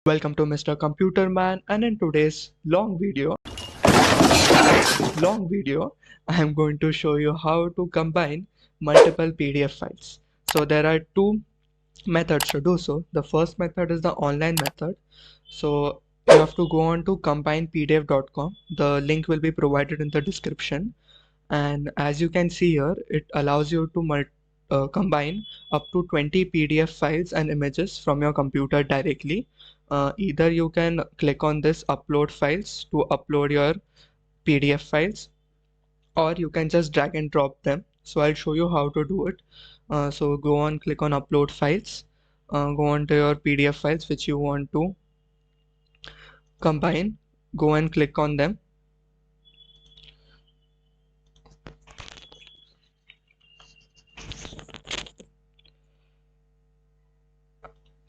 Welcome to Mr. Computerman, and in today's long video, I am going to show you how to combine multiple PDF files. So there are two methods to do so. The first method is the online method. So you have to go on to combinepdf.com. The link will be provided in the description. And as you can see here, it allows you to combine up to 20 PDF files and images from your computer directly. Either you can click on this upload files to upload your PDF files, or you can just drag and drop them. So I'll show you how to do it. So go on, click on upload files, go on to your PDF files which you want to combine, go and click on them.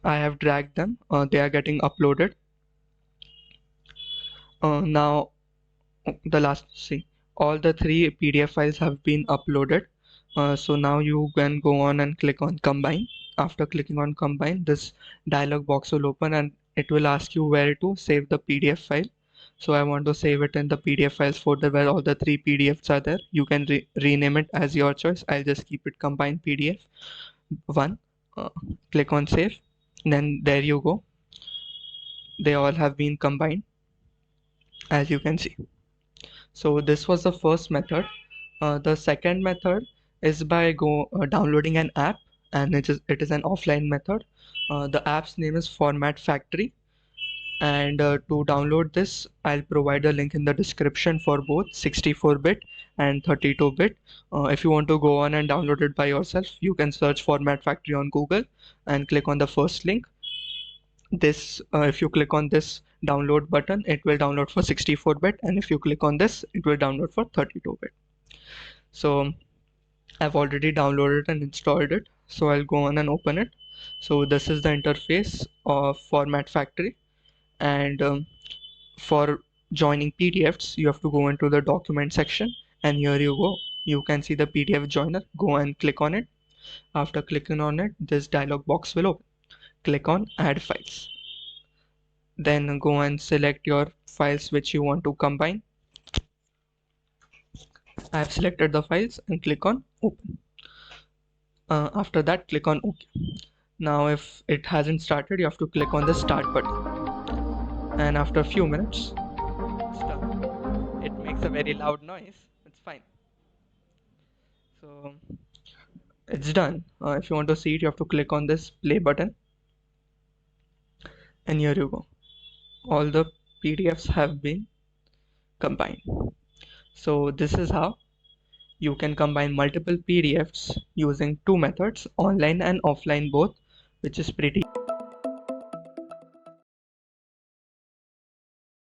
I have dragged them, they are getting uploaded. Now see, all the three PDF files have been uploaded. So now you can go on and click on combine. After clicking on combine, this dialog box will open and it will ask you where to save the PDF file. So I want to save it in the PDF files folder where all the three PDFs are there. You can rename it as your choice. I'll just keep it combined PDF 1. Click on save. Then there you go. They all have been combined, as you can see. So this was the first method. The second method is by downloading an app, and it is an offline method. The app's name is Format Factory, and to download this, I'll provide a link in the description for both 64-bit and 32-bit. If you want to go on and download it by yourself, you can search Format Factory on Google and click on the first link. If you click on this download button, it will download for 64-bit, and if you click on this, it will download for 32-bit. So I've already downloaded and installed it, so I'll go on and open it. So this is the interface of Format Factory, and for joining PDFs, you have to go into the document section, and here you go. You can see the PDF joiner. Go and click on it. After clicking on it, this dialog box will open. Click on add files. Then go and select your files which you want to combine. I have selected the files and click on open. After that, click on OK. Now if it hasn't started, you have to click on the start button, and after a few minutes it makes a very loud noise. It's fine. So it's done. If you want to see it, you have to click on this play button, and here you go. All the PDFs have been combined. So this is how you can combine multiple PDFs using two methods, online and offline both, which is pretty